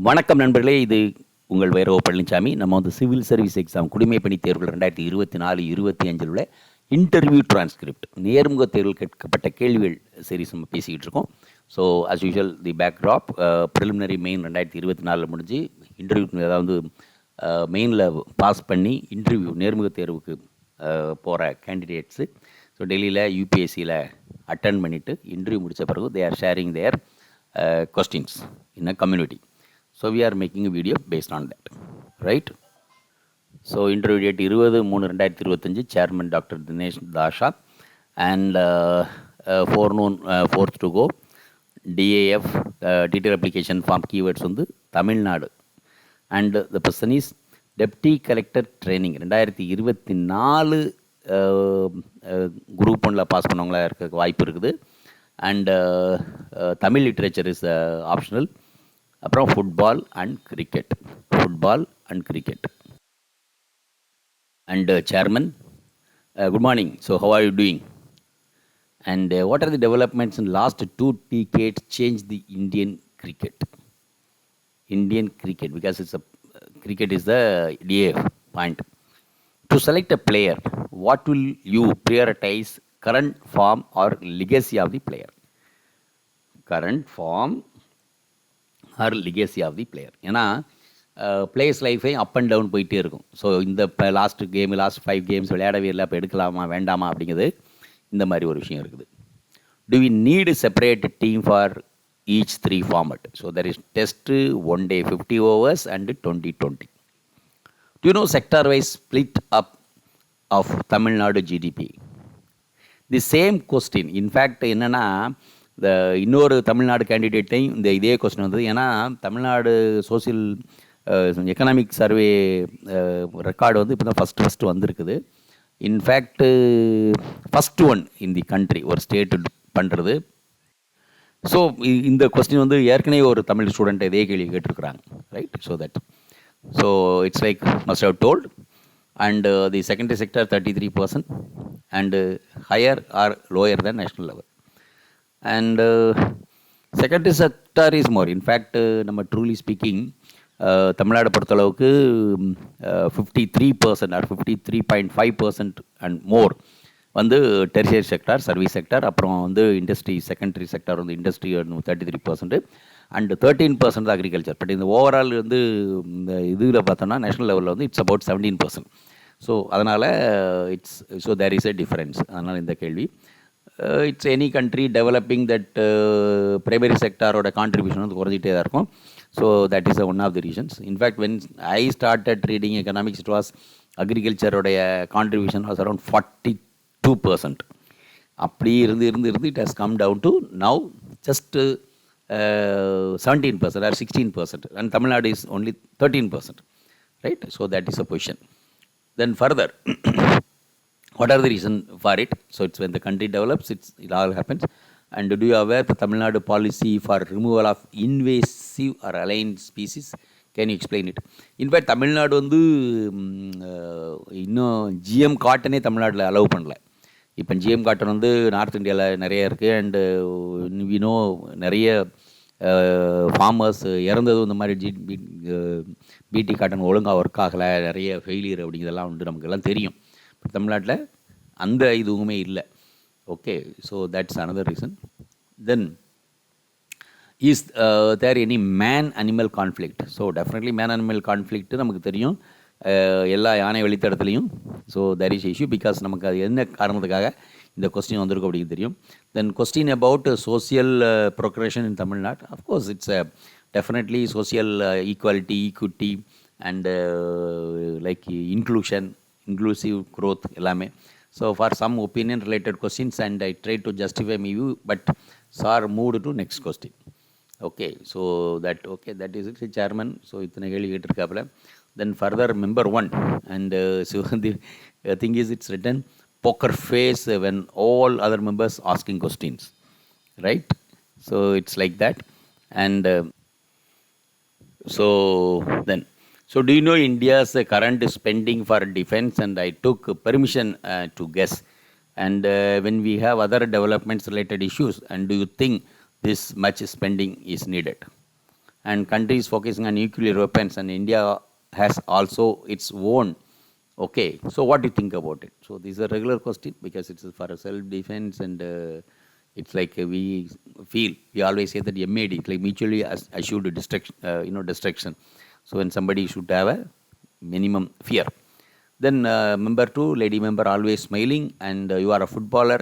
வணக்கம் நண்பர்களே, இது உங்கள் வைரவ பழனிசாமி. நம்ம வந்து சிவில் சர்வீஸ் எக்ஸாம் குடிமைப்பணி தேர்வுகள் 2024-25 உள்ள இன்டர்வியூ டிரான்ஸ்கிரிப்ட் நேர்முக தேர்வில் கேட்கப்பட்ட கேள்விகள் சீரிஸ் நம்ம பேசிக்கிட்டு இருக்கோம். ஸோ அஸ் யூஷுவல் தி பேக்ட்ராப் ப்ரிலிமினரி மெயின் 2024 முடிஞ்சு இன்டர்வியூ, அதாவது மெயினில் பாஸ் பண்ணி இன்டர்வியூ நேர்முக தேர்வுக்கு போகிற கேண்டிடேட்ஸு ஸோ டெல்லியில் யூபிஎஸ்சியில் அட்டன் பண்ணிவிட்டு இன்டர்வியூ முடித்த பிறகு they are sharing their questions in a community. So we are making a video based on that, right? So interview date 20/3/2025, chairman Dr. Dinesh Dasha, and forenoon 4th to go. DAF detailed application form keywords on the Tamil Nadu, and the person is deputy collector training 2024 group ஒன்ல pass பண்ணவங்களா இருக்க வாய்ப்பு இருக்குது. And Tamil literature is optional. அப்புறம் football and cricket. And chairman, good morning. So how are you doing? And what are the developments in last 2 decades change the Indian cricket? Because it's cricket is the DAF point. To select a player, what will you prioritize, current form or legacy of the player? Current form or legacy of the player. ஏன்னா players லைஃபே up and down போயிட்டே இருக்கும். So இந்த last 5 games விளையாடவே இல்லை, அப்போ எடுக்கலாமா வேண்டாமா அப்படிங்கிறது இந்த மாதிரி ஒரு விஷயம் இருக்குது. Do we need separate team for each 3 format? So there is test, 1 day 50 overs and 2020. Do you know sector wise split up of Tamil Nadu GDP? The same question in fact என்னென்னா, இந்த இன்னொரு தமிழ்நாடு கேண்டிடேட்டையும் இதே கொஸ்டின் வந்தது. ஏன்னா Tamil Nadu social economic survey record வந்து இப்போ தான் ஃபஸ்ட்டு வந்திருக்குது. In fact first one in the country ஒரு ஸ்டேட்டு பண்ணுறது. ஸோ இந்த கொஸ்டின் வந்து ஏற்கனவே ஒரு தமிழ் ஸ்டூடெண்ட் இதே கேள்வி கேட்டிருக்கிறாங்க, right? So it's like must have told. And the secondary sector 33% and higher or lower than national level. And secondary sector is more. In fact, நம்ம ட்ரூலி ஸ்பீக்கிங் தமிழ்நாடு பொறுத்தளவுக்கு 53% ஆர் 53.5% அண்ட் மோர் வந்து டெரிஷியரி sector, service sector. அப்புறம் வந்து industry, secondary sector வந்து industry 33% and 13% agriculture. But இந்த overall வந்து இந்த இதில் பார்த்தோம்னா நேஷ்னல் லெவலில் வந்து இட்ஸ் அபவுட் 17%. ஸோ அதனால் தேர் இஸ் எ டிஃபரன்ஸ். அதனால் இந்த கேள்வி it's any country developing that primary செக்டாரோட கான்ட்ரிபியூஷன் வந்து குறைஞ்சிட்டே தான் இருக்கும். So that is one of the reasons. In fact when I started reading economics, it was அக்ரிகல்ச்சரோடைய கான்ட்ரிபியூஷன் வாஸ் அரௌண்ட் 42%. அப்படி இருந்து it has come down to now just 17% or 16%, and Tamil Nadu is only 13%, right? So that is a position. Then further, what are the reason for it? So it's when the country develops, it all happens. And do you aware the Tamil Nadu policy for removal of invasive or alien species? Can you explain it? In fact, Tamil Nadu வந்து இன்னும் GM காட்டனே தமிழ்நாட்டில் allow பண்ணல. இப்போ GM cotton வந்து north இந்தியாவில் நிறைய இருக்குது. And Vino நிறைய ஃபார்மர்ஸ் இறந்ததும் இந்த மாதிரி பிடி காட்டன் ஒழுங்காக ஒர்க் ஆகலை, நிறைய ஃபெயிலியர் அப்படிங்கிறதெல்லாம் வந்து நமக்கு தெரியும். தமிழ்நாட்டில் அந்த இதுவுமே இல்லை. Okay, so that's another reason. Then is there any man animal conflict? So definitely man animal conflict நமக்கு தெரியும் எல்லா யானை வழித்தடத்துலையும். So there is issue because நமக்கு அது என்ன காரணத்துக்காக இந்த கொஸ்டின் வந்திருக்கும் அப்படின்னு தெரியும். Then question about social progression in Tamil Nadu. Of course it's definitely social equality, equity and like inclusive growth எல்லாமே. So for some opinion related questions and I try to justify my view, but sir moved to next question. Okay, so that is it chairman. So இத்தனை கேள்வி கேட்டிருக்காப்புல. Then further member 1 and so the thing is it's written poker face when all other members asking questions, right? So it's like that. And so then, so do you know India's current spending for defense? And I took permission to guess. And when we have other developments related issues, and do you think this much spending is needed? and countries focusing on nuclear weapons, and India has also its own. Okay, so what do you think about it? So this is a regular question because it's for a self-defense, and it's like we always say that MAD, it's like mutually assured destruction. So when somebody should have a minimum fear. Then member 2, lady member, always smiling, and you are a footballer.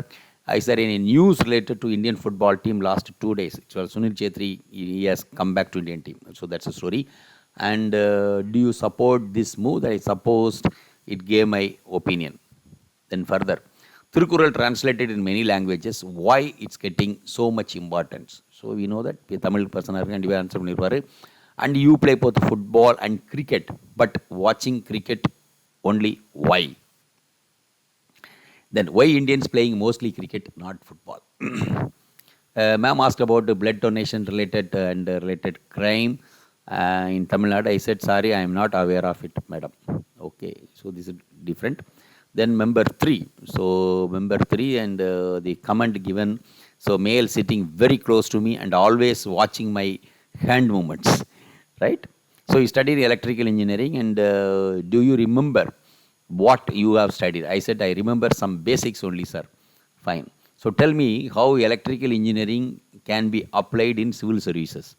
Is there any news related to Indian football team last 2 days? It was Sunil Chetri, he has come back to Indian team. So that's a story. And do you support this move? That I supposed it gave my opinion. Then further, Thirukural translated in many languages. Why it's getting so much importance? So we know that Tamil person and answer pannirvaru. And you play both football and cricket, but watching cricket only. Why? Then why Indians playing mostly cricket, not football? Ma'am asked about the blood donation related and related crime in Tamil Nadu. I said, sorry, I am not aware of it, madam. Okay, so this is different. Then member 3. So member 3 and the comment given. So male sitting very close to me and always watching my hand movements, right? So he studied electrical engineering, and do you remember what you have studied? I said, I remember some basics only, sir. Fine. So tell me how electrical engineering can be applied in civil services.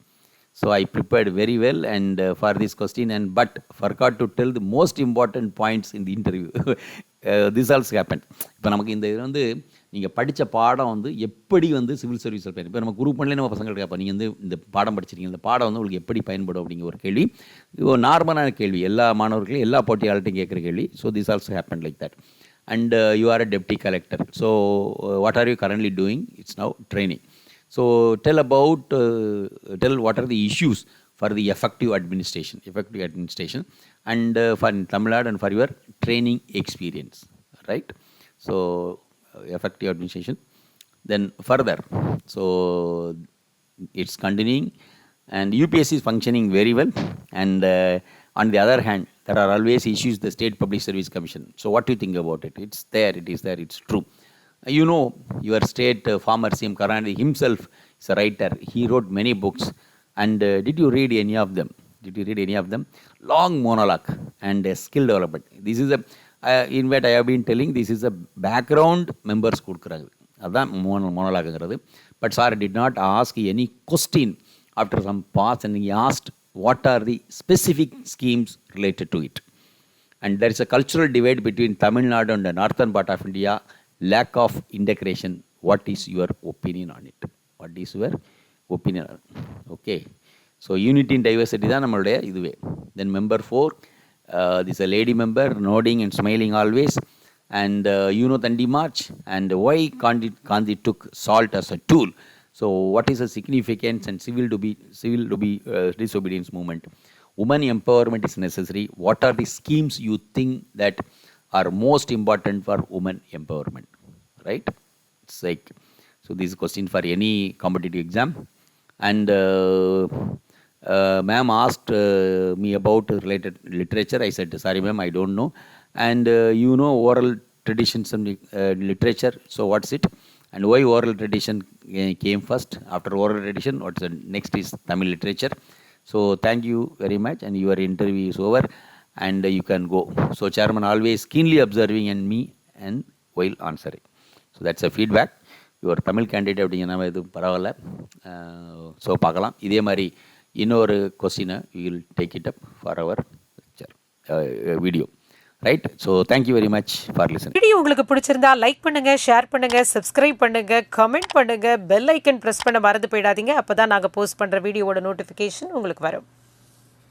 So I prepared very well and for this question, but forgot to tell the most important points in the interview. This also happened. இப்போ நமக்கு இந்த இது வந்து நீங்கள் படித்த பாடம் வந்து எப்படி வந்து சிவில் சர்வீஸில் பயன்படும். இப்போ நம்ம குரூப் பண்ணல நம்ம பசங்களுக்கு கேட்போம், நீங்கள் வந்து இந்த பாடம் படிச்சிருக்கீங்க, இந்த பாடம் வந்து உங்களுக்கு எப்படி பயன்படும் அப்படிங்கிற ஒரு கேள்வி. இது ஒரு நார்மலான கேள்வி, எல்லா மாணவர்களையும் எல்லா போட்டியாளர்கிட்டையும் கேட்குற கேள்வி. So this also happen like that. And you are a deputy collector. So what are you currently doing? It's now training. So tell what are the issues for the effective administration, and for Tamil Nadu and for your training experience, right? So effective administration. Then further, so it's continuing, and UPSC is functioning very well, and on the other hand, there are always issues the State Public Service Commission. So what do you think about it? It's there, it's true. You know, your state former CM Karnataka himself is a writer. He wrote many books. And did you read any of them? Long monologue and skill development. This is in fact, I have been telling, this is a background members கொடுக்குறாங்க. அதான் monologue. But sir did not ask any question after some pause, and he asked what are the specific schemes related to it. And there is a cultural divide between Tamil Nadu and the northern part of India. Lack of integration. What is your opinion on it? Okay. So unity and diversity தான் நம்மளுடைய இதுவே. Then member 4, this is a lady member, nodding and smiling always. And Dandi March, and why Gandhi took salt as a tool. So what is the significance and civil disobedience movement? Women empowerment is necessary. What are the schemes you think that are most important for women empowerment, right? It's like, so this is a question for any competitive exam. And ma'am asked me about related literature. I said, sorry ma'am, I don't know. And oral traditions and literature, so what's it? And why oral tradition came first? After oral tradition, what's the next is Tamil literature. So thank you very much, and your interview is over. And you can go. So chairman always keenly observing and me and while answering. So that's a feedback. Your Tamil candidate அப்படிங்கன்னா இது பரவாயில்ல. So பார்க்கலாம். இதே மாதிரி இன்னொரு கொஸ்டினை we will take it up for our video. Right. So thank you very much for listening. Video உங்களுக்கு பிடிச்சிருந்தா like பண்ணுங்க, ஷேர் பண்ணுங்க, சப்ஸ்கிரைப் பண்ணுங்க, கமெண்ட் பண்ணுங்க, பெல் ஐக்கன் ப்ரெஸ் பண்ண மறந்து போயிடாதீங்க. அப்போ தான் நாங்கள் போஸ்ட் பண்ணுற வீடியோவோட நோட்டிஃபிகேஷன் உங்களுக்கு வரும்.